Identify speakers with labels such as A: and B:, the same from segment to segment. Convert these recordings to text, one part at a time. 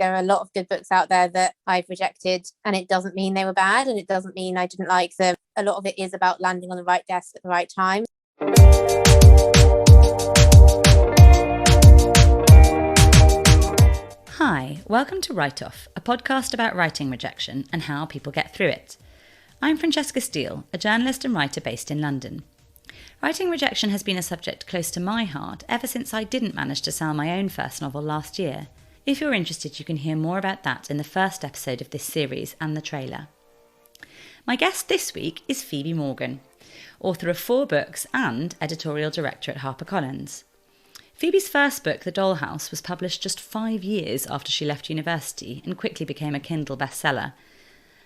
A: There are a lot of good books out there that I've rejected, and it doesn't mean they were bad, and it doesn't mean I didn't like them. A lot of it is about landing on the right desk at the right time.
B: Hi, welcome to Write Off, a podcast about writing rejection and how people get through it. I'm Francesca Steele, a journalist and writer based in London. Writing rejection has been a subject close to my heart ever since I didn't manage to sell my own first novel last year. If you're interested, you can hear more about that in the first episode of this series and the trailer. My guest this week is Phoebe Morgan, author of 4 books and Editorial Director at HarperCollins. Phoebe's first book, The Dollhouse, was published just 5 years after she left university and quickly became a Kindle bestseller.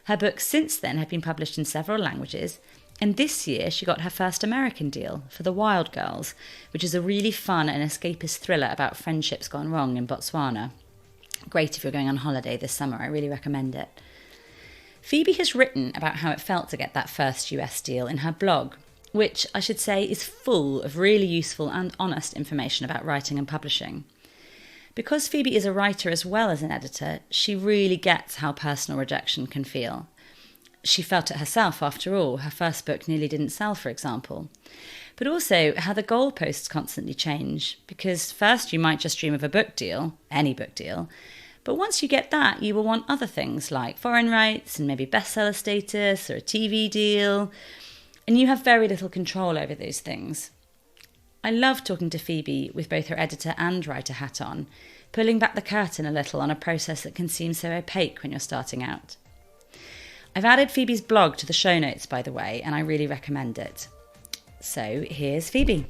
B: Her books since then have been published in several languages, and this year she got her first American deal for The Wild Girls, which is a really fun and escapist thriller about friendships gone wrong in Botswana. Great if you're going on holiday this summer, I really recommend it. Phoebe has written about how it felt to get that first US deal in her blog, which I should say is full of really useful and honest information about writing and publishing. Because Phoebe is a writer as well as an editor, she really gets how personal rejection can feel. She felt it herself, after all. Her first book nearly didn't sell, for example. But also how the goalposts constantly change, because first you might just dream of a book deal, any book deal, but once you get that, you will want other things like foreign rights and maybe bestseller status or a TV deal, and you have very little control over those things. I love talking to Phoebe with both her editor and writer hat on, pulling back the curtain a little on a process that can seem so opaque when you're starting out. I've added Phoebe's blog to the show notes, by the way, and I really recommend it. So here's Phoebe.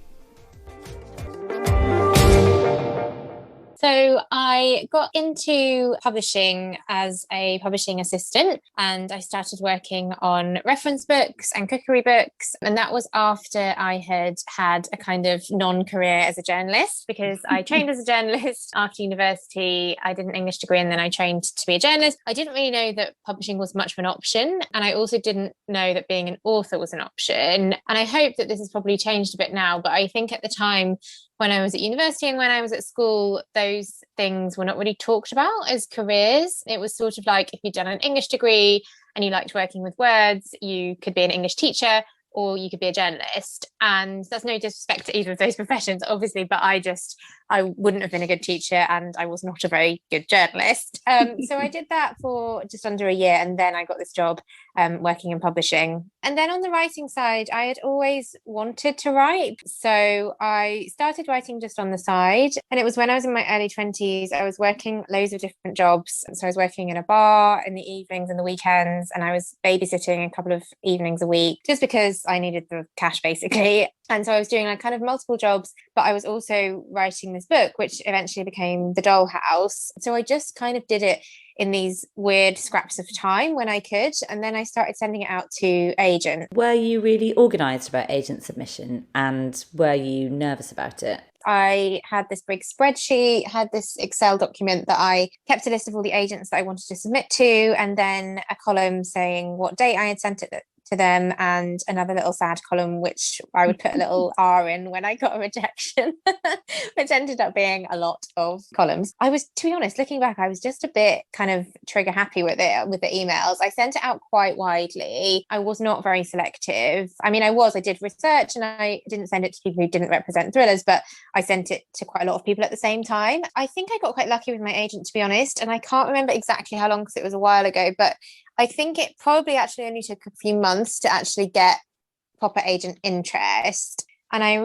A: So I got into publishing as a publishing assistant, and I started working on reference books and cookery books. And that was after I had had a kind of non-career as a journalist, because I trained as a journalist after university. I did an English degree and then I trained to be a journalist. I didn't really know that publishing was much of an option. And I also didn't know that being an author was an option. And I hope that this has probably changed a bit now, but I think at the time, when I was at university and when I was at school, those things were not really talked about as careers. It was sort of like if you'd done an English degree and you liked working with words, you could be an English teacher or you could be a journalist. And that's no disrespect to either of those professions, obviously, but I wouldn't have been a good teacher and I was not a very good journalist. So I did that for just under a year, and then I got this job working in publishing. And then on the writing side, I had always wanted to write. So I started writing just on the side. And it was when I was in my early 20s, I was working loads of different jobs. So I was working in a bar in the evenings and the weekends, and I was babysitting a couple of evenings a week just because I needed the cash, basically. And so I was doing like kind of multiple jobs, but I was also writing this book, which eventually became The Dollhouse. So I just kind of did it in these weird scraps of time when I could. And then I started sending it out to agents.
B: Were you really organised about agent submission, and were you nervous about it?
A: I had this big spreadsheet, had this Excel document that I kept a list of all the agents that I wanted to submit to, and then a column saying what date I had sent it to them, and another little sad column which I would put a little R in when I got a rejection, which ended up being a lot of columns. I was, to be honest, looking back, I was just a bit kind of trigger happy with it, with the emails. I sent it out quite widely. I was not very selective. I mean, I did research, and I didn't send it to people who didn't represent thrillers, but I sent it to quite a lot of people at the same time. I think I got quite lucky with my agent, to be honest, and I can't remember exactly how long because it was a while ago, but I think it probably actually only took a few months to actually get proper agent interest. And I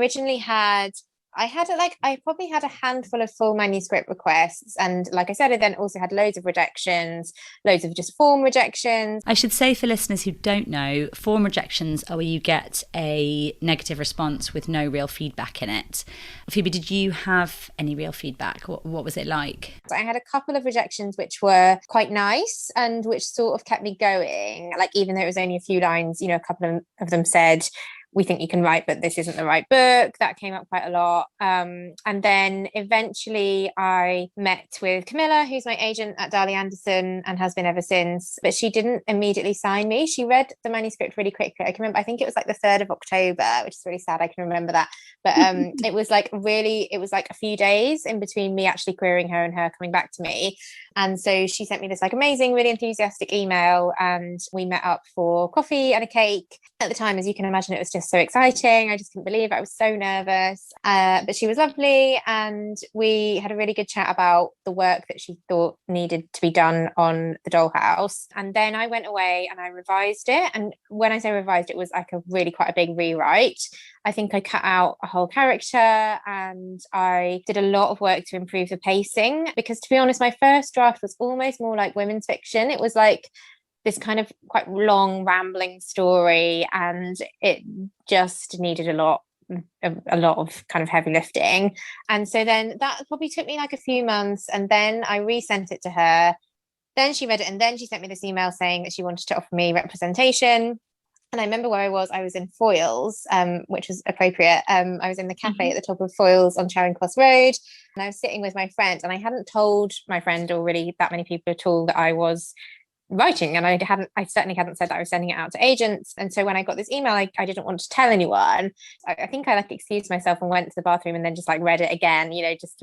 A: probably had a handful of full manuscript requests. And like I said, I then also had loads of rejections, loads of just form rejections.
B: I should say for listeners who don't know, form rejections are where you get a negative response with no real feedback in it. Phoebe, did you have any real feedback? What was it like?
A: I had a couple of rejections which were quite nice and which sort of kept me going. Like, even though it was only a few lines, a couple of them said, we think you can write, but this isn't the right book. That came up quite a lot. And then eventually I met with Camilla, who's my agent at Darley Anderson and has been ever since, but she didn't immediately sign me. She read the manuscript really quickly. I can remember, I think it was like the 3rd of October, which is really sad. I can remember that. But it was like a few days in between me actually querying her and her coming back to me. And so she sent me this like amazing, really enthusiastic email, and we met up for coffee and a cake. At the time, as you can imagine, it was just so exciting. I just couldn't believe it. I was so nervous. But she was lovely, and we had a really good chat about the work that she thought needed to be done on the dollhouse. And then I went away and I revised it. And when I say revised, it was like quite a big rewrite. I think I cut out a whole character, and I did a lot of work to improve the pacing, because to be honest, my first draft was almost more like women's fiction. It was like this kind of quite long, rambling story, and it just needed a lot of kind of heavy lifting. And so then that probably took me like a few months, and then I resent it to her. Then she read it, and then she sent me this email saying that she wanted to offer me representation. And I remember where I was in Foyles, which was appropriate. I was in the cafe at the top of Foyles on Charing Cross Road, and I was sitting with my friend, and I hadn't told my friend or really that many people at all that I was writing, and I certainly hadn't said that I was sending it out to agents. And so when I got this email, I didn't want to tell anyone. I think I like excused myself and went to the bathroom and then just like read it again, just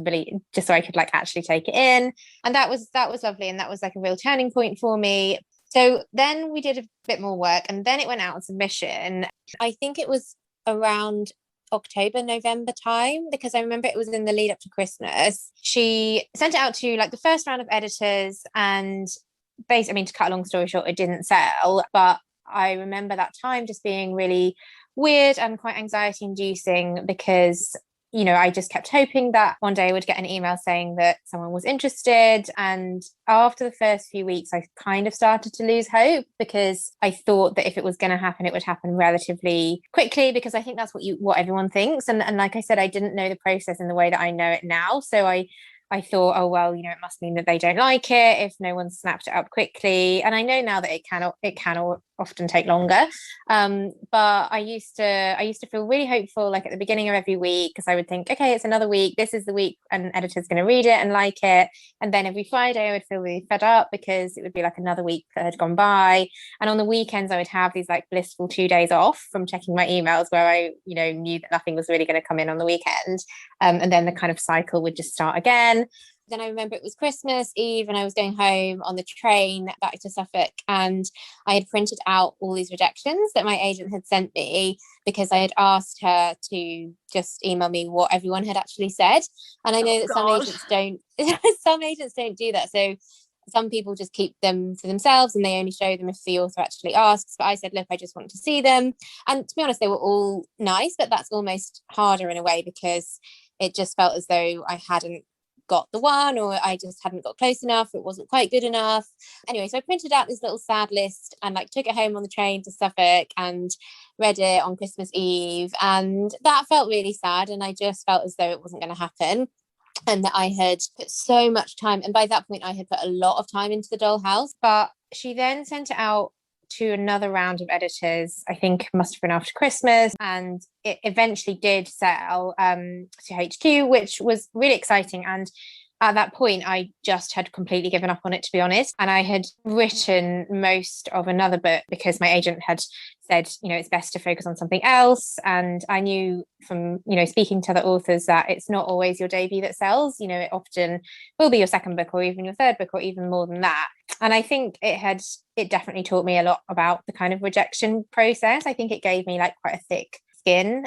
A: so I could like actually take it in. And that was lovely, and that was like a real turning point for me. So then we did a bit more work, and then it went out on submission. I think it was around October, November time, because I remember it was in the lead up to Christmas. She sent it out to like the first round of editors, and basically, to cut a long story short, it didn't sell. But I remember that time just being really weird and quite anxiety inducing, because I just kept hoping that one day I would get an email saying that someone was interested. And after the first few weeks, I kind of started to lose hope, because I thought that if it was going to happen, it would happen relatively quickly, because I think that's what everyone thinks. And like I said, I didn't know the process in the way that I know it now. So I thought, oh, well, it must mean that they don't like it if no one snapped it up quickly. And I know now that it can often take longer. But I used to feel really hopeful, like at the beginning of every week, because I would think, okay, it's another week. This is the week an editor's going to read it and like it. And then every Friday I would feel really fed up, because it would be like another week that had gone by. And on the weekends, I would have these like blissful 2 days off from checking my emails, where I, knew that nothing was really going to come in on the weekend. And then the kind of cycle would just start again. Then I remember it was Christmas Eve, and I was going home on the train back to Suffolk, and I had printed out all these rejections that my agent had sent me, because I had asked her to just email me what everyone had actually said. And I know that some agents don't do that. So some people just keep them for themselves, and they only show them if the author actually asks. But I said, look, I just want to see them. And to be honest, they were all nice, but that's almost harder in a way, because it just felt as though I hadn't got the one, or I just hadn't got close enough, it wasn't quite good enough. Anyway, so I printed out this little sad list and like took it home on the train to Suffolk and read it on Christmas Eve, and that felt really sad, and I just felt as though it wasn't going to happen, and that I had put so much time, and by that point I had put a lot of time into the dollhouse. But she then sent it out to another round of editors, I think must have been after Christmas, and it eventually did sell to HQ, which was really exciting. And at that point, I just had completely given up on it, to be honest. And I had written most of another book, because my agent had said, it's best to focus on something else. And I knew from, speaking to other authors, that it's not always your debut that sells. It often will be your second book, or even your third book, or even more than that. And I think it definitely taught me a lot about the kind of rejection process. I think it gave me like quite a thick skin,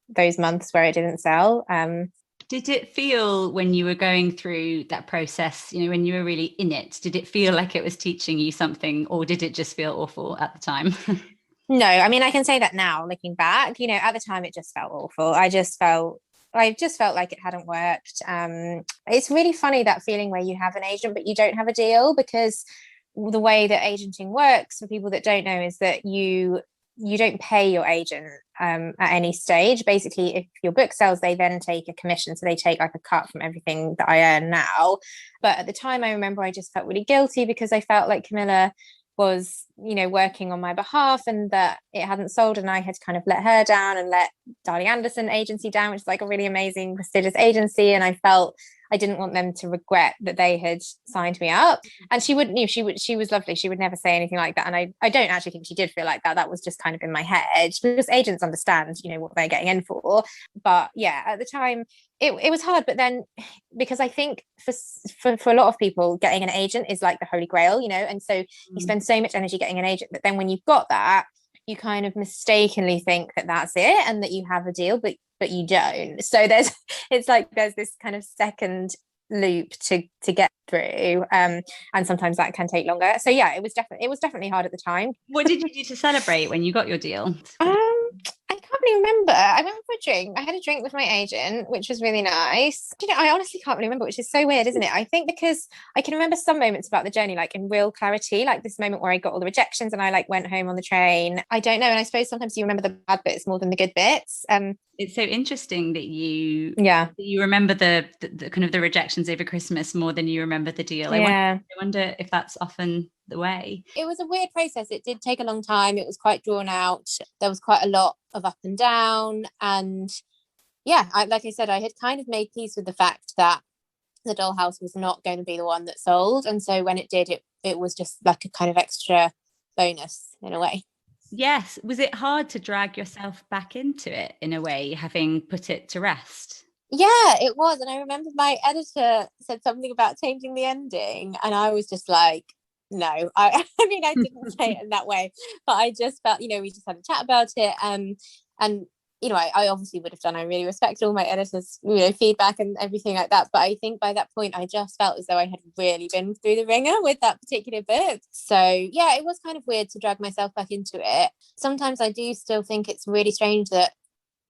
A: those months where it didn't sell.
B: Did it feel, when you were going through that process, when you were really in it, did it feel like it was teaching you something, or did it just feel awful at the time?
A: No, I can say that now, looking back. At the time it just felt awful. I just felt like it hadn't worked. It's really funny, that feeling where you have an agent but you don't have a deal, because the way that agenting works, for people that don't know, is that you don't pay your agent at any stage. Basically, if your book sells, they then take a commission. So they take like a cut from everything that I earn now. But at the time, I remember I just felt really guilty, because I felt like Camilla was, working on my behalf and that it hadn't sold, and I had kind of let her down and let Darling Anderson agency down, which is like a really amazing, prestigious agency. And I felt I didn't want them to regret that they had signed me up. And she wouldn't, she was lovely. She would never say anything like that. And I don't actually think she did feel like that. That was just kind of in my head, because agents understand, what they're getting in for. But yeah, at the time it was hard. But then, because I think for a lot of people, getting an agent is like the holy grail, and so you spend so much energy getting an agent that then when you've got that, you kind of mistakenly think that that's it and that you have a deal, but you don't. So there's this kind of second loop to get through, and sometimes that can take longer. So yeah, it was definitely hard at the time.
B: What did you do to celebrate when you got your deal?
A: I can't really remember. I went for a drink. I had a drink with my agent, which was really nice. I honestly can't really remember, which is so weird, isn't it? I think because I can remember some moments about the journey, like in real clarity, like this moment where I got all the rejections and I like went home on the train. I don't know. And I suppose sometimes you remember the bad bits more than the good bits.
B: It's so interesting that you remember the kind of the rejections over Christmas more than you remember the deal.
A: Yeah.
B: I wonder if that's often the way.
A: It was a weird process. It did take a long time. It was quite drawn out. There was quite a lot of up and down. And yeah, like I said, I had kind of made peace with the fact that the dollhouse was not going to be the one that sold. And so when it did, it was just like a kind of extra bonus in a way.
B: Yes. Was it hard to drag yourself back into it in a way, having put it to rest?
A: Yeah, it was. And I remember my editor said something about changing the ending. And I was just like, no, I mean, I didn't say it in that way, but I just felt, we just had a chat about it. And, I obviously would have done. I really respect all my editors, feedback and everything like that. But I think by that point, I just felt as though I had really been through the ringer with that particular book. So yeah, it was kind of weird to drag myself back into it. Sometimes I do still think it's really strange that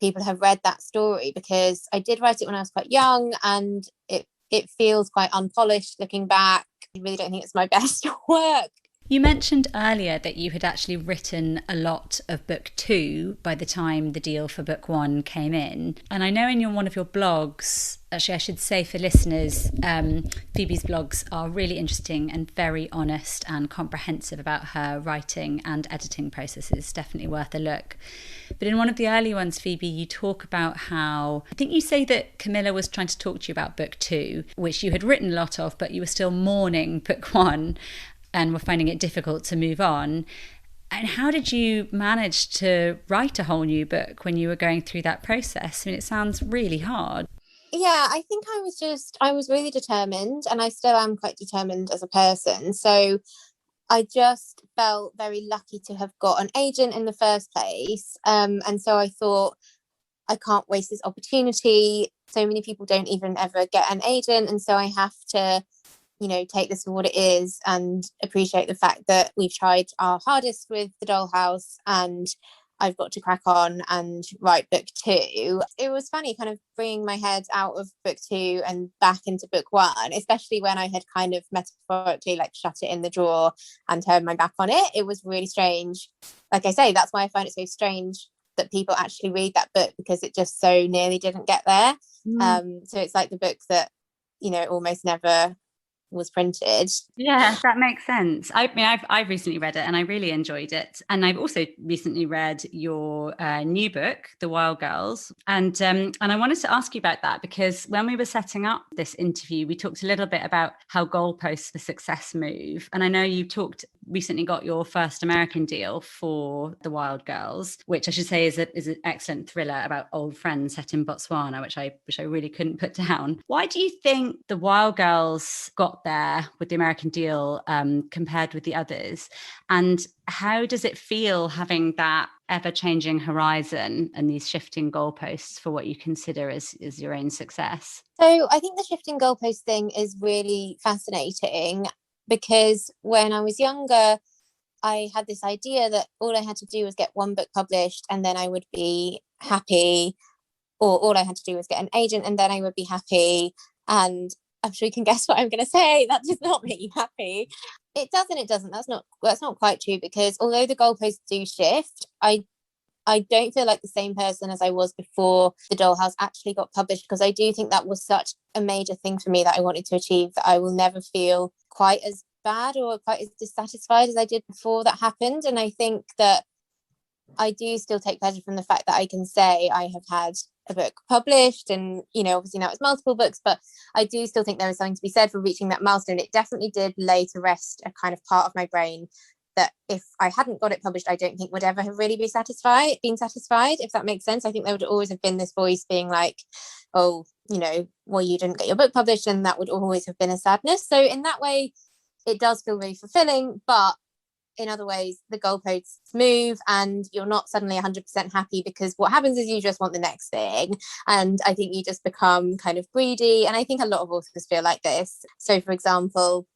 A: people have read that story, because I did write it when I was quite young, and it feels quite unpolished looking back. I really don't think it's my best work.
B: You mentioned earlier that you had actually written a lot of book 2 by the time the deal for book 1 came in. And I know in one of your blogs, actually I should say for listeners, Phoebe's blogs are really interesting and very honest and comprehensive about her writing and editing processes. Definitely worth a look. But in one of the early ones, Phoebe, you talk about how, I think you say that Camilla was trying to talk to you about book 2, which you had written a lot of, but you were still mourning book 1 and were finding it difficult to move on. And how did you manage to write a whole new book when you were going through that process? I mean, it sounds really hard.
A: Yeah, I think I was really determined, and I still am quite determined as a person. So I just felt very lucky to have got an agent in the first place. And so I thought, I can't waste this opportunity. So many people don't even ever get an agent. And so I have to, take this for what it is and appreciate the fact that we've tried our hardest with the dollhouse, and I've got to crack on and write book 2. It was funny kind of bringing my head out of book 2 and back into book 1, especially when I had kind of metaphorically like shut it in the drawer and turned my back on it. It was really strange. Like I say, that's why I find it so strange that people actually read that book, because it just so nearly didn't get there. So it's like the book that, almost never was printed.
B: Yeah, that makes sense. I mean, I've recently read it and I really enjoyed it. And I've also recently read your new book, The Wild Girls. And I wanted to ask you about that, because when we were setting up this interview, we talked a little bit about how goalposts for success move. And I know you recently got your first American deal for The Wild Girls, which I should say is an excellent thriller about old friends set in Botswana, which I really couldn't put down. Why do you think The Wild Girls got there with the American deal compared with the others? And how does it feel having that ever-changing horizon and these shifting goalposts for what you consider as your own success?
A: So I think the shifting goalpost thing is really fascinating, because when I was younger, I had this idea that all I had to do was get one book published and then I would be happy, or all I had to do was get an agent and then I would be happy. And I'm sure you can guess what I'm going to say. That does not make you happy. It doesn't. That's not quite true, because although the goalposts do shift, I don't feel like the same person as I was before the dollhouse actually got published, because I do think that was such a major thing for me that I wanted to achieve, that I will never feel quite as bad or quite as dissatisfied as I did before that happened. And I think that I do still take pleasure from the fact that I can say I have had a book published, and obviously now it's multiple books, but I do still think there is something to be said for reaching that milestone. It definitely did lay to rest a kind of part of my brain that if I hadn't got it published, I don't think would ever have really been satisfied, if that makes sense. I think there would always have been this voice being like, oh, well, you didn't get your book published, and that would always have been a sadness. So in that way, it does feel really fulfilling, but in other ways, the goalposts move and you're not suddenly 100% happy, because what happens is you just want the next thing. And I think you just become kind of greedy. And I think a lot of authors feel like this. So, for example,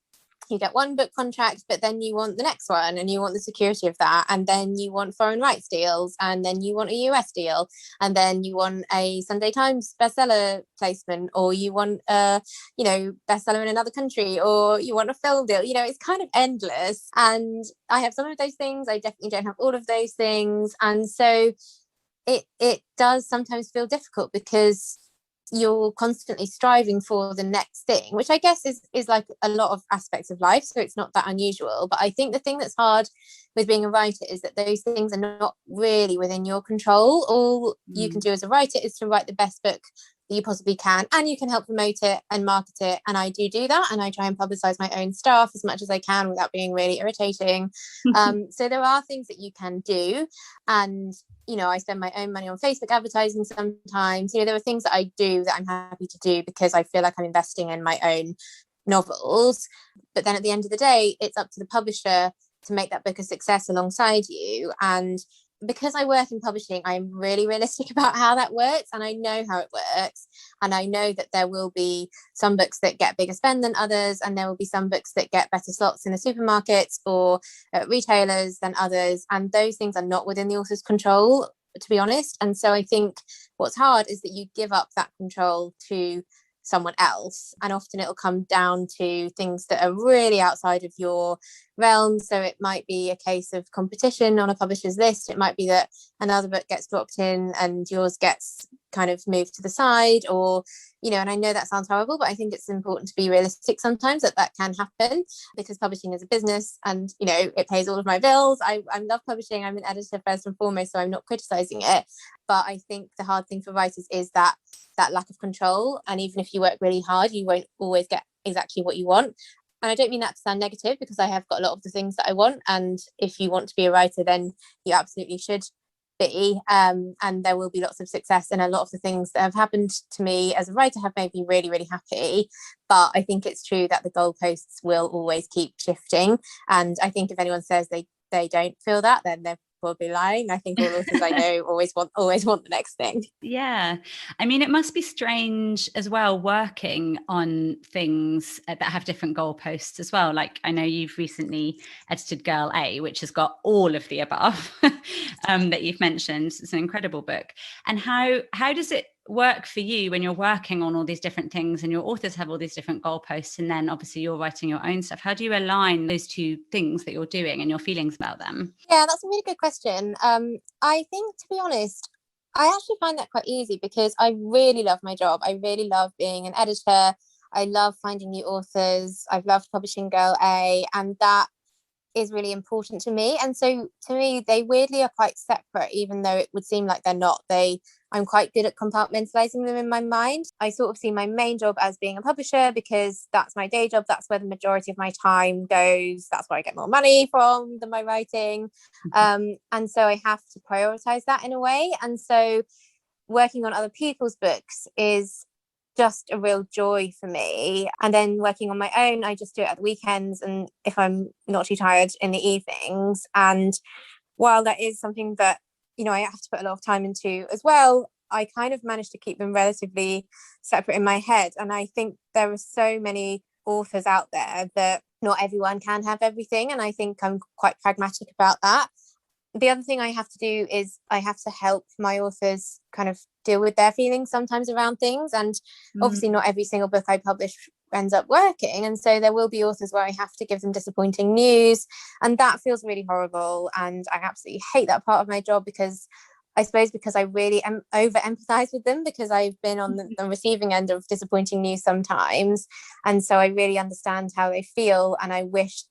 A: you get one book contract, but then you want the next one and you want the security of that. And then you want foreign rights deals. And then you want a US deal. And then you want a Sunday Times bestseller placement, or you want a, bestseller in another country, or you want a film deal. It's kind of endless. And I have some of those things. I definitely don't have all of those things. And so it does sometimes feel difficult, because you're constantly striving for the next thing, which I guess is like a lot of aspects of life, so it's not that unusual. But I think the thing that's hard with being a writer is that those things are not really within your control. All you can do as a writer is to write the best book that you possibly can, and you can help promote it and market it, and I do that, and I try and publicize my own stuff as much as I can without being really irritating. So there are things that you can do, and I spend my own money on Facebook advertising sometimes. There are things that I do that I'm happy to do because I feel like I'm investing in my own novels. But then at the end of the day, it's up to the publisher to make that book a success alongside you. And because I work in publishing, I'm really realistic about how that works, and I know how it works. And I know that there will be some books that get bigger spend than others, and there will be some books that get better slots in the supermarkets or retailers than others. And those things are not within the author's control, to be honest. And so I think what's hard is that you give up that control to someone else, and often it'll come down to things that are really outside of your realm. So it might be a case of competition on a publisher's list. It might be that another book gets dropped in and yours gets kind of moved to the side, or and I know that sounds horrible, but I think it's important to be realistic sometimes that can happen, because publishing is a business, and it pays all of my bills. I love publishing. I'm an editor first and foremost, so I'm not criticizing it, but I think the hard thing for writers is that lack of control. And even if you work really hard, you won't always get exactly what you want. And I don't mean that to sound negative, because I have got a lot of the things that I want, and if you want to be a writer, then you absolutely should be, and there will be lots of success, and a lot of the things that have happened to me as a writer have made me really, really happy. But I think it's true that the goalposts will always keep shifting, and I think if anyone says they don't feel that, then they're probably lying. I think all authors I know always want the next thing.
B: Yeah. I mean, it must be strange as well working on things that have different goalposts as well. Like, I know you've recently edited Girl A, which has got all of the above that you've mentioned. It's an incredible book. And how does it work for you when you're working on all these different things and your authors have all these different goalposts, and then obviously you're writing your own stuff? How do you align those two things that you're doing and your feelings about them?
A: Yeah, that's a really good question. I think, to be honest, I actually find that quite easy, because I really love my job. I really love being an editor. I love finding new authors. I've loved publishing Girl A, and that is really important to me. And so to me, they weirdly are quite separate, even though it would seem like they're not. I'm quite good at compartmentalizing them in my mind. I sort of see my main job as being a publisher, because that's my day job. That's where the majority of my time goes. That's where I get more money from than my writing. And so I have to prioritize that in a way. And so working on other people's books is just a real joy for me. And then working on my own, I just do it at the weekends, and if I'm not too tired, in the evenings. And while that is something that I have to put a lot of time into as well, I kind of managed to keep them relatively separate in my head. And I think there are so many authors out there that not everyone can have everything, and I think I'm quite pragmatic about that. The other thing I have to do is I have to help my authors kind of deal with their feelings sometimes around things. And obviously not every single book I publish ends up working. And so there will be authors where I have to give them disappointing news. And that feels really horrible. And I absolutely hate that part of my job, because I suppose because I really am over empathize with them, because I've been on the receiving end of disappointing news sometimes. And so I really understand how they feel. And I wish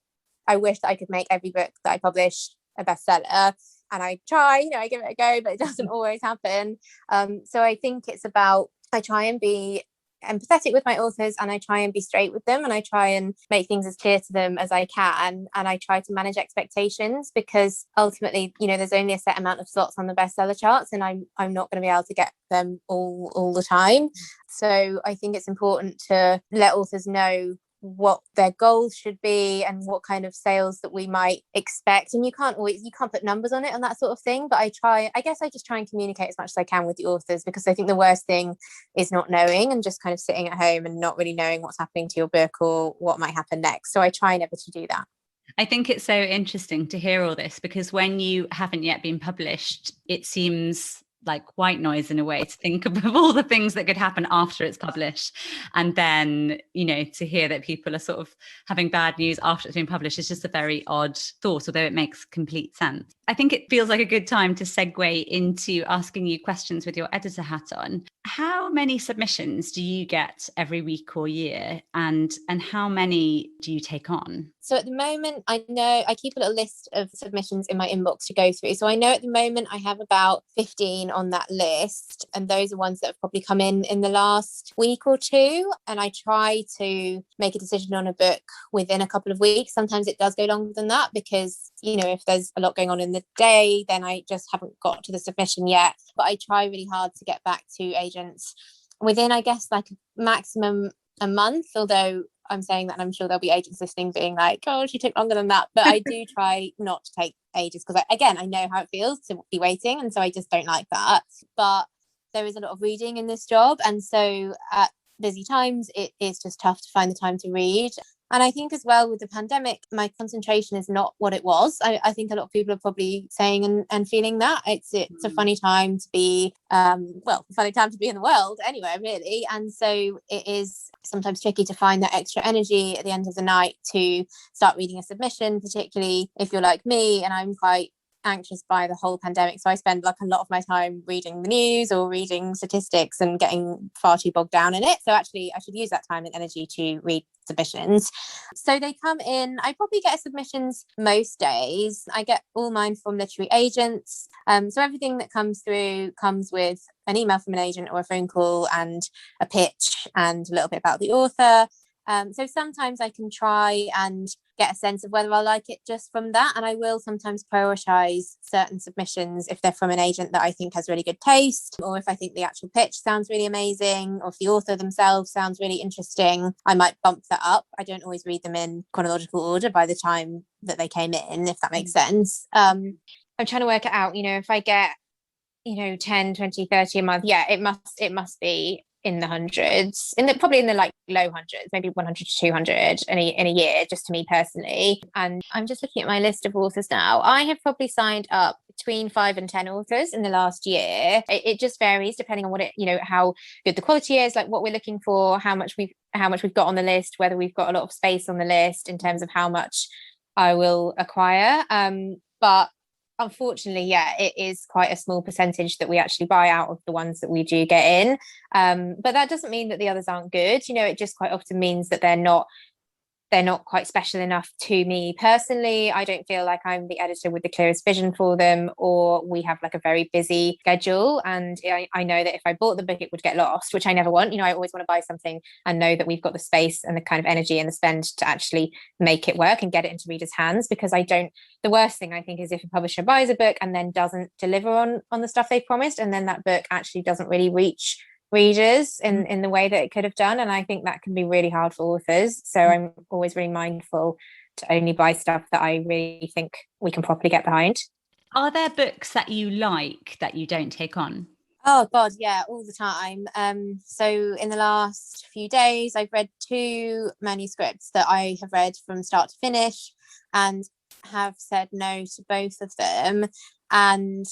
A: that I could make every book that I publish a bestseller. And I try, I give it a go, but it doesn't always happen. So I think it's about, I try and be empathetic with my authors, and I try and be straight with them, and I try and make things as clear to them as I can, and I try to manage expectations, because ultimately, there's only a set amount of slots on the bestseller charts, and I'm not going to be able to get them all the time. So I think it's important to let authors know what their goals should be and what kind of sales that we might expect. And you can't put numbers on it and that sort of thing, but I just try and communicate as much as I can with the authors, because I think the worst thing is not knowing and just kind of sitting at home and not really knowing what's happening to your book or what might happen next. So I try never to do that.
B: I think it's so interesting to hear all this, because when you haven't yet been published, it seems like white noise in a way to think of all the things that could happen after it's published. And then, to hear that people are sort of having bad news after it's been published is just a very odd thought, although it makes complete sense. I think it feels like a good time to segue into asking you questions with your editor hat on. How many submissions do you get every week or year? And how many do you take on?
A: So at the moment, I know I keep a little list of submissions in my inbox to go through. So I know at the moment I have about 15 on that list. And those are ones that have probably come in the last week or two. And I try to make a decision on a book within a couple of weeks. Sometimes it does go longer than that, because, if there's a lot going on in the day, then I just haven't got to the submission yet. But I try really hard to get back to agents within, I guess, like maximum a month, although I'm saying that and I'm sure there'll be agents listening being like, oh, she took longer than that. But I do try not to take ages, because I know how it feels to be waiting, and so I just don't like that. But there is a lot of reading in this job, and so at busy times it is just tough to find the time to read. And I think as well, with the pandemic, my concentration is not what it was. I think a lot of people are probably saying and feeling that it's a funny time to be, a funny time to be in the world anyway, really. And so it is sometimes tricky to find that extra energy at the end of the night to start reading a submission, particularly if you're like me and I'm quite anxious by the whole pandemic. So I spend like a lot of my time reading the news or reading statistics and getting far too bogged down in it. So actually I should use that time and energy to read submissions. So they come in, I probably get submissions most days. I get all mine from literary agents. So everything that comes through comes with an email from an agent or a phone call and a pitch and a little bit about the author. So sometimes I can try and get a sense of whether I like it just from that. And I will sometimes prioritize certain submissions if they're from an agent that I think has really good taste, or if I think the actual pitch sounds really amazing, or if the author themselves sounds really interesting, I might bump that up. I don't always read them in chronological order by the time that they came in, if that makes sense. I'm trying to work it out, if I get, 10, 20, 30 a month, yeah, it must be in the hundreds, probably in the like low hundreds, maybe 100 to 200 in a year, just to me personally. And I'm just looking at my list of authors now. I have probably signed up between 5 and 10 authors in the last year. It just varies depending on what how good the quality is, like what we're looking for, how much we've got on the list, whether we've got a lot of space on the list in terms of how much I will acquire. But unfortunately, yeah, it is quite a small percentage that we actually buy out of the ones that we do get in. But that doesn't mean that the others aren't good. It just quite often means that they're not quite special enough to me personally. I don't feel like I'm the editor with the clearest vision for them, or we have like a very busy schedule. And I know that if I bought the book, it would get lost, which I never want. I always want to buy something and know that we've got the space and the kind of energy and the spend to actually make it work and get it into readers' hands. Because the worst thing I think is if a publisher buys a book and then doesn't deliver on the stuff they promised, and then that book actually doesn't really reach readers in the way that it could have done. And I think that can be really hard for authors. So I'm always really mindful to only buy stuff that I really think we can properly get behind.
B: Are there books that you like that you don't take on?
A: Oh God, yeah, all the time. So in the last few days, I've read 2 manuscripts that I have read from start to finish and have said no to both of them. And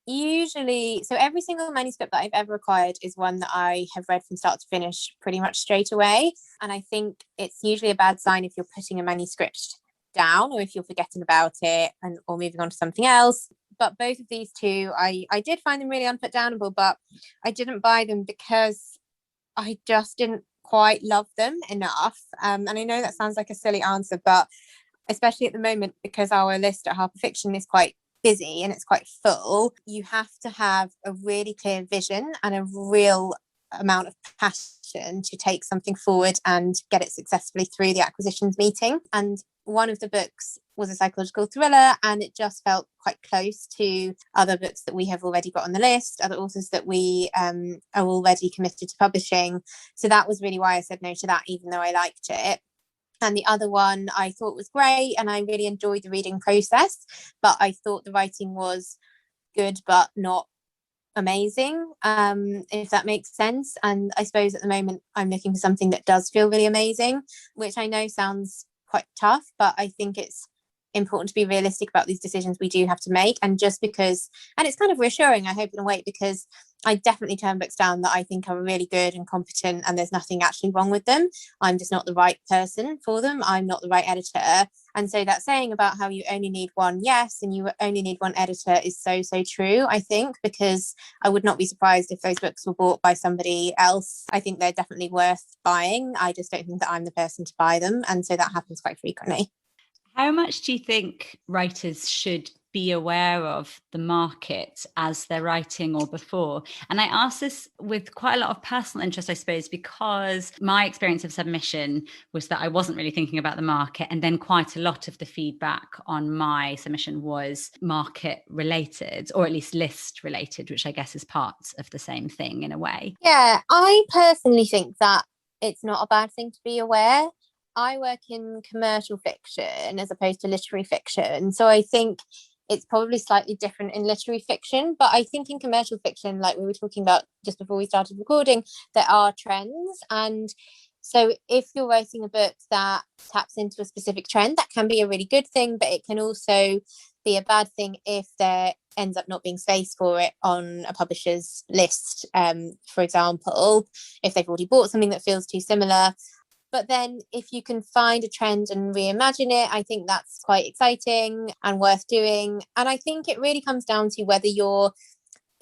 A: usually, so every single manuscript that I've ever acquired is one that I have read from start to finish pretty much straight away. And I think it's usually a bad sign if you're putting a manuscript down, or if you're forgetting about it or moving on to something else. But both of these two, I did find them really unputdownable, but I didn't buy them because I just didn't quite love them enough. And I know that sounds like a silly answer, but especially at the moment, because our list at Harper Fiction is quite busy and it's quite full, you have to have a really clear vision and a real amount of passion to take something forward and get it successfully through the acquisitions meeting. And one of the books was a psychological thriller, and it just felt quite close to other books that we have already got on the list, other authors that we are already committed to publishing. So that was really why I said no to that, even though I liked it. And the other one I thought was great, and I really enjoyed the reading process, but I thought the writing was good but not amazing, if that makes sense. And I suppose at the moment I'm looking for something that does feel really amazing, which I know sounds quite tough, but I think it's important to be realistic about these decisions we do have to make. And just because, and it's kind of reassuring, I hope, in a way, because I definitely turn books down that I think are really good and competent and there's nothing actually wrong with them. I'm just not the right person for them. I'm not the right editor. And so that saying about how you only need one yes and you only need one editor is so true, I think, because I would not be surprised if those books were bought by somebody else. I think they're definitely worth buying. I just don't think that I'm the person to buy them. And so that happens quite frequently.
B: How much do you think writers should be aware of the market as they're writing or before? And I ask this with quite a lot of personal interest, I suppose, because my experience of submission was that I wasn't really thinking about the market. And then quite a lot of the feedback on my submission was market related, or at least list related, which I guess is part of the same thing in a way.
A: Yeah, I personally think that it's not a bad thing to be aware. I work in commercial fiction as opposed to literary fiction. So I think it's probably slightly different in literary fiction. But I think in commercial fiction, like we were talking about just before we started recording, there are trends. And so if you're writing a book that taps into a specific trend, that can be a really good thing, but it can also be a bad thing if there ends up not being space for it on a publisher's list. For example, if they've already bought something that feels too similar. But then if you can find a trend and reimagine it, I think that's quite exciting and worth doing. And I think it really comes down to whether you're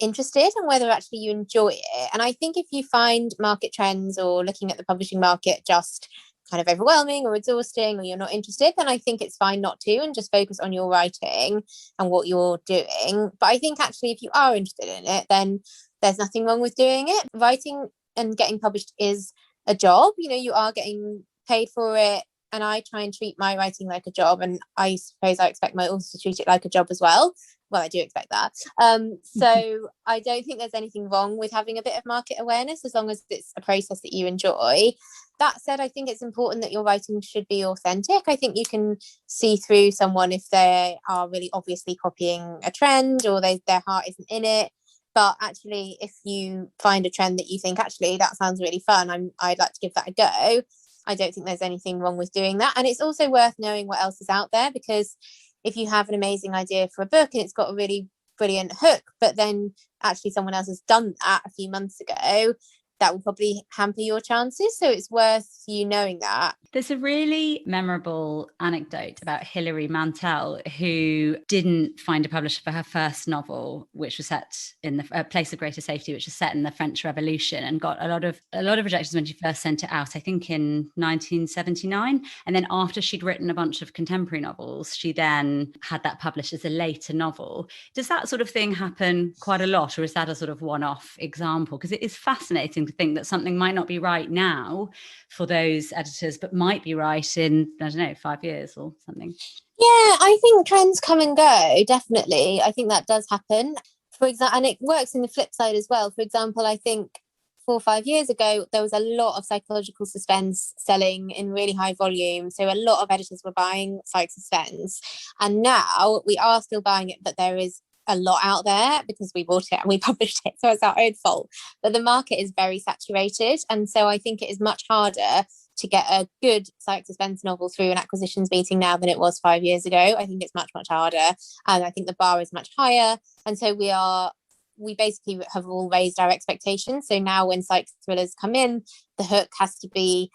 A: interested and whether actually you enjoy it. And I think if you find market trends or looking at the publishing market just kind of overwhelming or exhausting, or you're not interested, then I think it's fine not to, and just focus on your writing and what you're doing. But I think actually if you are interested in it, then there's nothing wrong with doing it. Writing and getting published is a job. You know, you are getting paid for it, and I try and treat my writing like a job, and I suppose I expect my authors to treat it like a job as well. Well, I do expect that. So I don't think there's anything wrong with having a bit of market awareness, as long as it's a process that you enjoy. That said, I think it's important that your writing should be authentic. I think you can see through someone if they are really obviously copying a trend, or their heart isn't in it. But actually, if you find a trend that you think, actually, that sounds really fun, I'd like to give that a go, I don't think there's anything wrong with doing that. And it's also worth knowing what else is out there, because if you have an amazing idea for a book and it's got a really brilliant hook, but then actually someone else has done that a few months ago, that will probably hamper your chances. So it's worth you knowing that.
B: There's a really memorable anecdote about Hilary Mantel, who didn't find a publisher for her first novel, which was set in the Place of Greater Safety, which was set in the French Revolution, and got a lot of rejections when she first sent it out, I think in 1979. And then after she'd written a bunch of contemporary novels, she then had that published as a later novel. Does that sort of thing happen quite a lot, or is that a sort of one-off example? Because it is fascinating to think that something might not be right now for those editors, but might be right in, I don't know, 5 years or something.
A: Yeah, I think trends come and go, definitely. I think that does happen. For example, and it works in the flip side as well. For example, I think 4 or 5 years ago, there was a lot of psychological suspense selling in really high volume. So a lot of editors were buying psych suspense. And now we are still buying it, but there is a lot out there because we bought it and we published it. So it's our own fault. But the market is very saturated. And so I think it is much harder to get a good psych suspense novel through an acquisitions meeting now than it was 5 years ago. I think it's much harder. And I think the bar is much higher. And so we basically have all raised our expectations. So now when psych thrillers come in, the hook has to be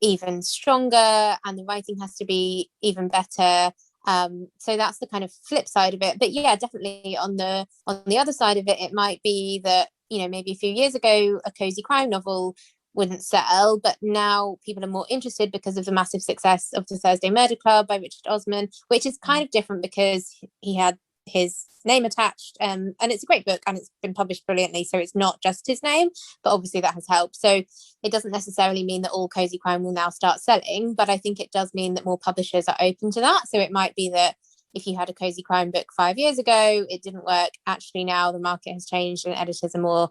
A: even stronger and the writing has to be even better. So that's the kind of flip side of it. But yeah, definitely on the other side of it, it might be that, maybe a few years ago, a cozy crime novel wouldn't sell, but now people are more interested because of the massive success of The Thursday Murder Club by Richard Osman, which is kind of different because he had his name attached, and it's a great book and it's been published brilliantly, so it's not just his name, but obviously that has helped. So it doesn't necessarily mean that all cozy crime will now start selling, but I think it does mean that more publishers are open to that. So it might be that if you had a cozy crime book 5 years ago, it didn't work. Actually, now the market has changed and editors are more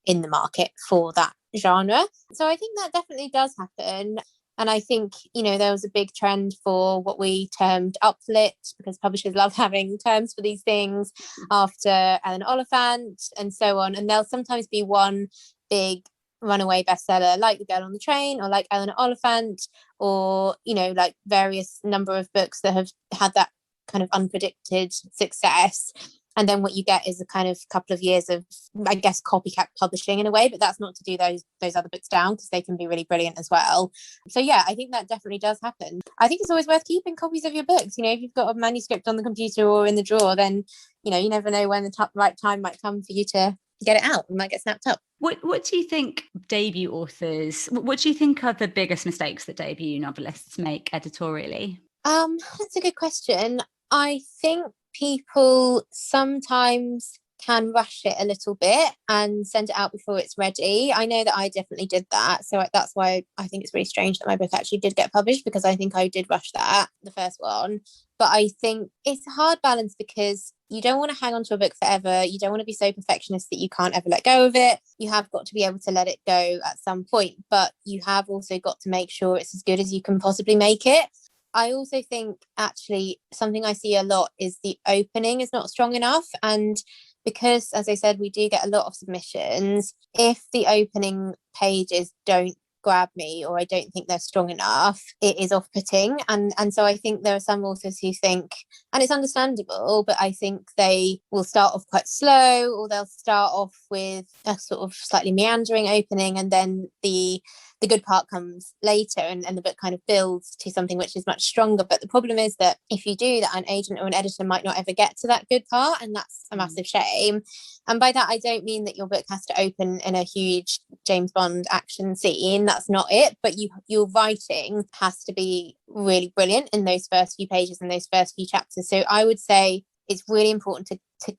A: in the market for that genre. So I think that definitely does happen. And I think, there was a big trend for what we termed uplit, because publishers love having terms for these things, after Ellen Oliphant and so on. And there'll sometimes be one big runaway bestseller like The Girl on the Train or like Ellen Oliphant, or, like various number of books that have had that kind of unpredicted success. And then what you get is a kind of couple of years of, I guess, copycat publishing in a way, but that's not to do those other books down, because they can be really brilliant as well. So yeah, I think that definitely does happen. I think it's always worth keeping copies of your books. If you've got a manuscript on the computer or in the drawer, then, you never know when the right time might come for you to get it out. It might get snapped up.
B: What do you think debut authors, what do you think are the biggest mistakes that debut novelists make editorially?
A: That's a good question. I think people sometimes can rush it a little bit and send it out before it's ready. I know that I definitely did that. So that's why I think it's really strange that my book actually did get published, because I think I did rush that, the first one. But I think it's a hard balance, because you don't want to hang on to a book forever. You don't want to be so perfectionist that you can't ever let go of it. You have got to be able to let it go at some point, but you have also got to make sure it's as good as you can possibly make it. I also think actually something I see a lot is the opening is not strong enough. And because, as I said, we do get a lot of submissions, if the opening pages don't grab me, or I don't think they're strong enough, it is off-putting. And so I think there are some authors who think, and it's understandable, but I think they will start off quite slow, or they'll start off with a sort of slightly meandering opening, and then the good part comes later, and the book kind of builds to something which is much stronger. But the problem is that if you do that, an agent or an editor might not ever get to that good part, and that's a massive shame. And by that, I don't mean that your book has to open in a huge James Bond action scene. That's not it. But your writing has to be really brilliant in those first few pages and those first few chapters. So I would say it's really important to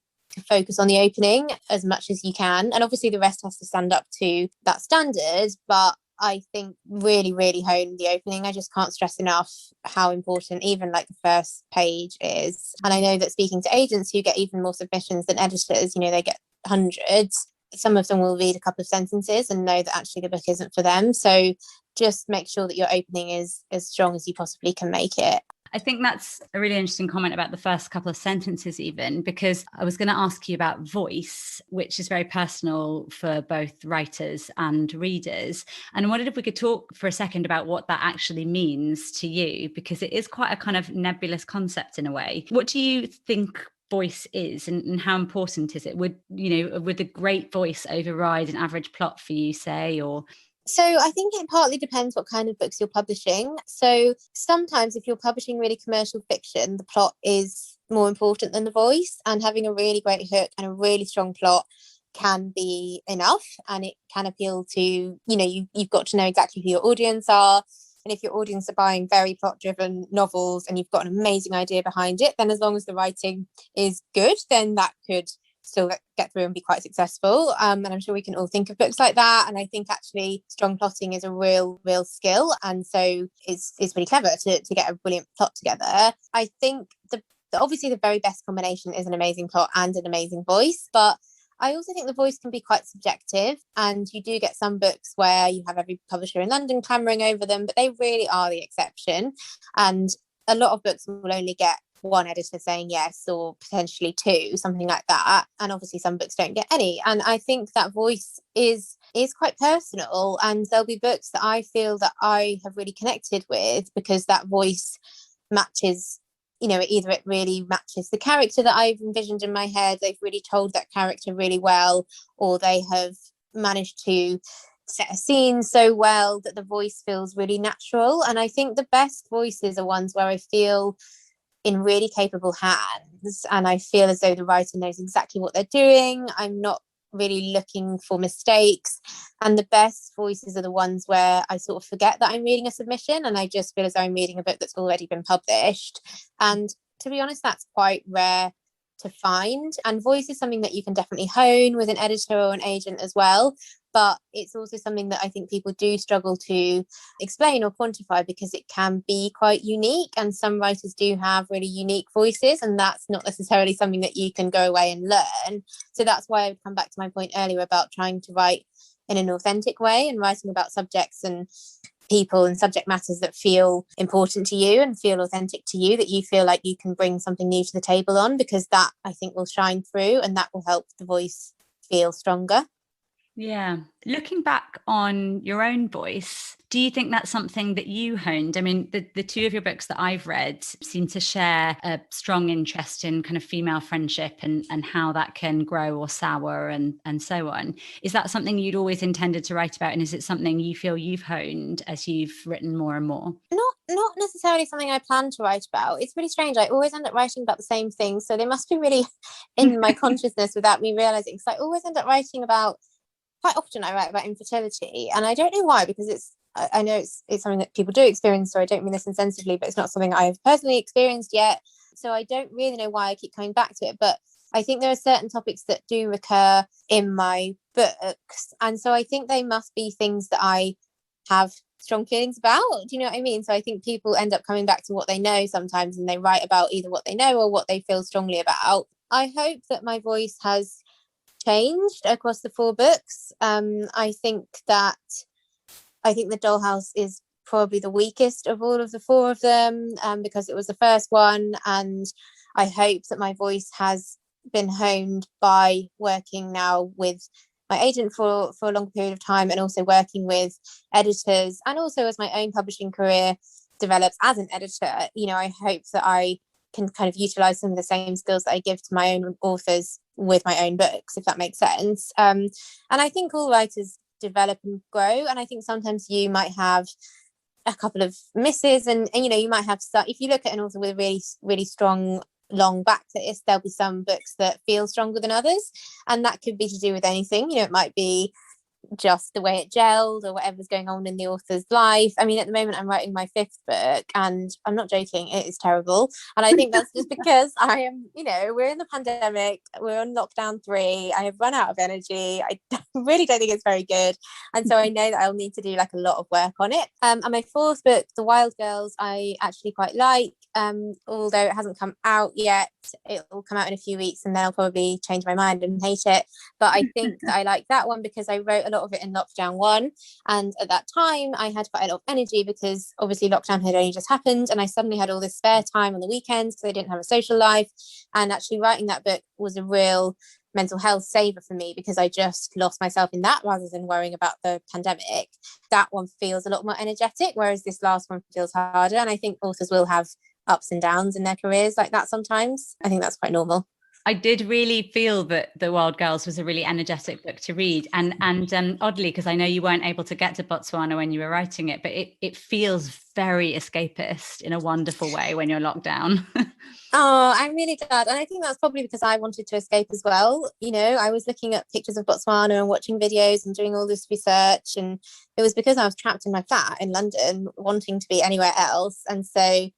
A: focus on the opening as much as you can. And obviously the rest has to stand up to that standard. But I think really, really hone the opening. I just can't stress enough how important even like the first page is. And I know that speaking to agents who get even more submissions than editors, they get hundreds. Some of them will read a couple of sentences and know that actually the book isn't for them. So just make sure that your opening is as strong as you possibly can make it.
B: I think that's a really interesting comment about the first couple of sentences, even, because I was going to ask you about voice, which is very personal for both writers and readers. And I wondered if we could talk for a second about what that actually means to you, because it is quite a kind of nebulous concept in a way. What do you think voice is, and how important is it? Would a great voice override an average plot for you, say, or...
A: So I think it partly depends what kind of books you're publishing. So sometimes if you're publishing really commercial fiction, the plot is more important than the voice, and having a really great hook and a really strong plot can be enough, and it can appeal to, you've got to know exactly who your audience are. And if your audience are buying very plot-driven novels and you've got an amazing idea behind it, then as long as the writing is good, then that could still get through and be quite successful. And I'm sure we can all think of books like that. And I think actually strong plotting is a real skill. And so it's really clever to get a brilliant plot together. I think obviously the very best combination is an amazing plot and an amazing voice. But I also think the voice can be quite subjective, and you do get some books where you have every publisher in London clamoring over them, but they really are the exception. And a lot of books will only get one editor saying yes, or potentially two, something like that. And obviously some books don't get any. And I think that voice is quite personal, and there'll be books that I feel that I have really connected with because that voice matches, either it really matches the character that I've envisioned in my head, they've really told that character really well, or they have managed to set a scene so well that the voice feels really natural. And I think the best voices are ones where I feel in really capable hands, and I feel as though the writer knows exactly what they're doing. I'm not really looking for mistakes, and the best voices are the ones where I sort of forget that I'm reading a submission and I just feel as though I'm reading a book that's already been published. And to be honest, that's quite rare to find, and voice is something that you can definitely hone with an editor or an agent as well, but it's also something that I think people do struggle to explain or quantify because it can be quite unique, and some writers do have really unique voices, and that's not necessarily something that you can go away and learn. So that's why I would come back to my point earlier about trying to write in an authentic way and writing about subjects and people and subject matters that feel important to you and feel authentic to you, that you feel like you can bring something new to the table on, because that I think will shine through and that will help the voice feel stronger.
B: Yeah. Looking back on your own voice, do you think that's something that you honed? I mean, the two of your books that I've read seem to share a strong interest in kind of female friendship and how that can grow or sour and so on. Is that something you'd always intended to write about? And is it something you feel you've honed as you've written more and more?
A: Not necessarily something I plan to write about. It's really strange. I always end up writing about the same thing. So they must be really in my consciousness without me realizing. Because I always end up writing about, quite often I write about infertility, and I don't know why, because I know it's something that people do experience, so I don't mean this insensitively, but it's not something I've personally experienced yet. So I don't really know why I keep coming back to it, but I think there are certain topics that do recur in my books. And so I think they must be things that I have strong feelings about. Do you know what I mean? So I think people end up coming back to what they know sometimes, and they write about either what they know or what they feel strongly about. I hope that my voice has changed across the 4 books. I think the Dollhouse is probably the weakest of all of the 4 of them, because it was the first one, and I hope that my voice has been honed by working now with my agent for a longer period of time, and also working with editors, and also as my own publishing career develops as an editor. You know, I hope that I can kind of utilize some of the same skills that I give to my own authors with my own books, if that makes sense. And I think all writers develop and grow, and I think sometimes you might have a couple of misses, and you know, you might have if you look at an author with a really, really strong long backlist, there'll be some books that feel stronger than others, and that could be to do with anything. You know, it might be just the way it gelled or whatever's going on in the author's life. I mean, at the moment I'm writing my 5th book, and I'm not joking, it is terrible. And I think that's just because I am, you know, we're in the pandemic, we're on lockdown 3, I have run out of energy, I really don't think it's very good, and so I know that I'll need to do like a lot of work on it. And my 4th book, The Wild Girls, I actually quite like, although it hasn't come out yet. It will come out in a few weeks, and then I'll probably change my mind and hate it. But I think that I like that one because I wrote a lot of it in lockdown 1, and at that time I had quite a lot of energy because obviously lockdown had only just happened, and I suddenly had all this spare time on the weekends because I didn't have a social life. And actually writing that book was a real mental health saver for me, because I just lost myself in that rather than worrying about the pandemic. That one feels a lot more energetic, whereas this last one feels harder. And I think authors will have ups and downs in their careers like that sometimes. I think that's quite normal.
B: I did really feel that The Wild Girls was a really energetic book to read. And oddly, because I know you weren't able to get to Botswana when you were writing it, but it feels very escapist in a wonderful way when you're locked down.
A: Oh, I'm really glad. And I think that's probably because I wanted to escape as well. You know, I was looking at pictures of Botswana and watching videos and doing all this research. And it was because I was trapped in my flat in London, wanting to be anywhere else. And so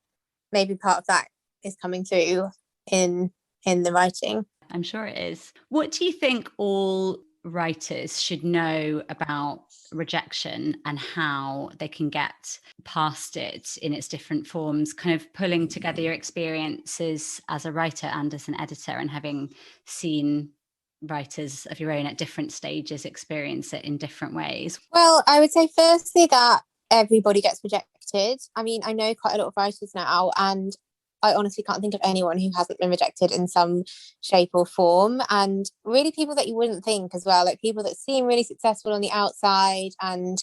A: maybe part of that is coming through in the writing.
B: I'm sure it is. What do you think all writers should know about rejection and how they can get past it in its different forms, kind of pulling together your experiences as a writer and as an editor, and having seen writers of your own at different stages experience it in different ways?
A: Well, I would say firstly that everybody gets rejected. I mean, I know quite a lot of writers now, and I honestly can't think of anyone who hasn't been rejected in some shape or form. And really people that you wouldn't think as well, like people that seem really successful on the outside and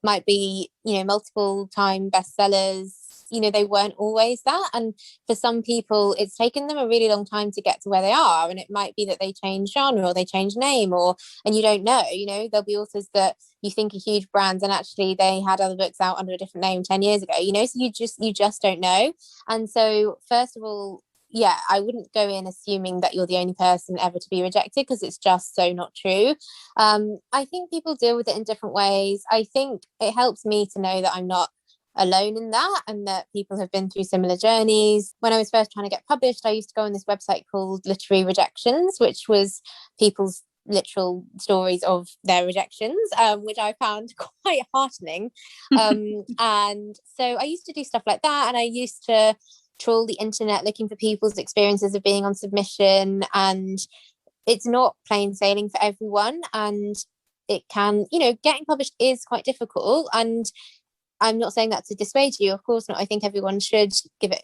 A: might be, you know, multiple time bestsellers, they weren't always that. And for some people, it's taken them a really long time to get to where they are. And it might be that they change genre or they change name, and you don't know, there'll be authors that you think are huge brands and actually they had other books out under a different name 10 years ago, so you just don't know. And so first of all, yeah, I wouldn't go in assuming that you're the only person ever to be rejected, because it's just so not true. I think people deal with it in different ways. I think it helps me to know that I'm not alone in that, and that people have been through similar journeys. When I was first trying to get published, I used to go on this website called Literary Rejections, which was people's literal stories of their rejections, which I found quite heartening. And so I used to do stuff like that, and I used to trawl the internet looking for people's experiences of being on submission. And it's not plain sailing for everyone, and it can, getting published is quite difficult. And I'm not saying that to dissuade you, of course not. I think everyone should give it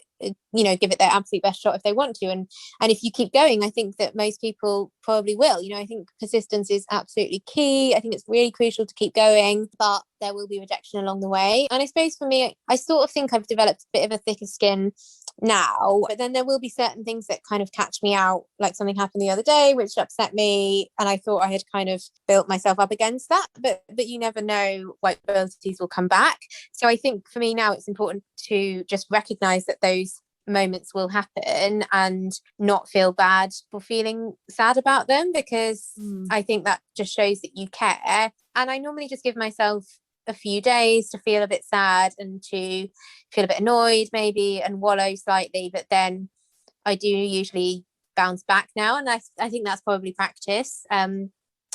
A: their absolute best shot if they want to. And if you keep going, I think that most people probably will. I think persistence is absolutely key. I think it's really crucial to keep going, but there will be rejection along the way. And I suppose for me, I sort of think I've developed a bit of a thicker skin now, but then there will be certain things that kind of catch me out. Like something happened the other day which upset me, and I thought I had kind of built myself up against that, but you never know what abilities will come back. So I think for me now, it's important to just recognize that those moments will happen and not feel bad for feeling sad about them, because I think that just shows that you care. And I normally just give myself a few days to feel a bit sad and to feel a bit annoyed maybe and wallow slightly, but then I do usually bounce back now, and I think that's probably practice.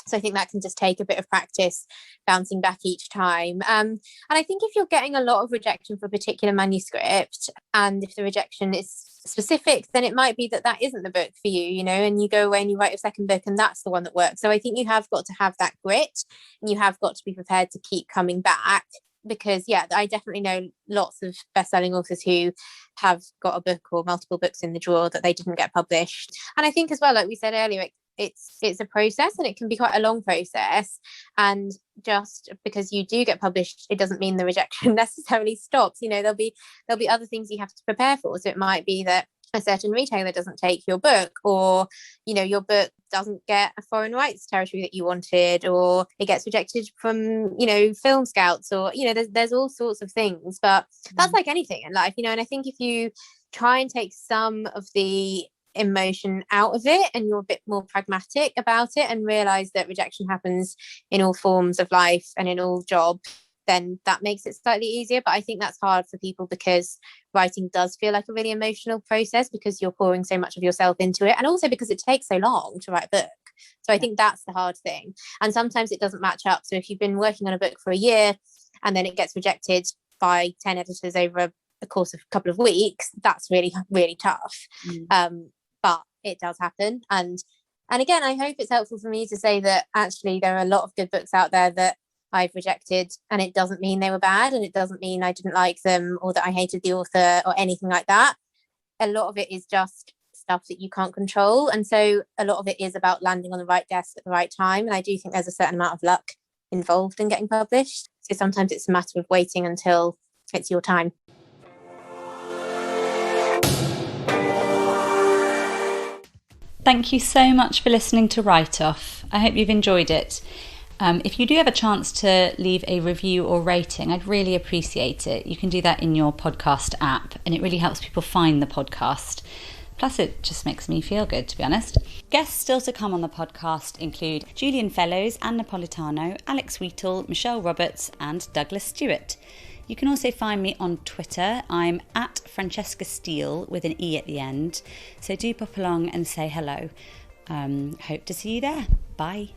A: So I think that can just take a bit of practice bouncing back each time. And I think if you're getting a lot of rejection for a particular manuscript, and if the rejection is specific, then it might be that isn't the book for you, and you go away and you write your second book and that's the one that works. So I think you have got to have that grit, and you have got to be prepared to keep coming back. Because I definitely know lots of best-selling authors who have got a book or multiple books in the drawer that they didn't get published. And I think as well, like we said earlier, it's a process, and it can be quite a long process. And just because you do get published, it doesn't mean the rejection necessarily stops. There'll be other things you have to prepare for. So it might be that a certain retailer doesn't take your book, or your book doesn't get a foreign rights territory that you wanted, or it gets rejected from film scouts, or there's all sorts of things. But that's like anything in life, and I think if you try and take some of the emotion out of it, and you're a bit more pragmatic about it, and realize that rejection happens in all forms of life and in all jobs, then that makes it slightly easier. But I think that's hard for people, because writing does feel like a really emotional process, because you're pouring so much of yourself into it, and also because it takes so long to write a book. So I think that's the hard thing. And sometimes it doesn't match up. So if you've been working on a book for a year and then it gets rejected by 10 editors over the course of a couple of weeks, that's really, really tough. But it does happen. And again, I hope it's helpful for me to say that actually there are a lot of good books out there that I've rejected, and it doesn't mean they were bad, and it doesn't mean I didn't like them, or that I hated the author, or anything like that. A lot of it is just stuff that you can't control, and so a lot of it is about landing on the right desk at the right time. And I do think there's a certain amount of luck involved in getting published, so sometimes it's a matter of waiting until it's your time.
B: Thank you so much for listening to Write Off. I hope you've enjoyed it. If you do have a chance to leave a review or rating, I'd really appreciate it. You can do that in your podcast app, and it really helps people find the podcast. Plus, it just makes me feel good, to be honest. Guests still to come on the podcast include Julian Fellows, Anne Napolitano, Alex Wheatle, Michelle Roberts, and Douglas Stewart. You can also find me on Twitter. I'm at Francesca Steele with an E at the end. So do pop along and say hello. Hope to see you there. Bye.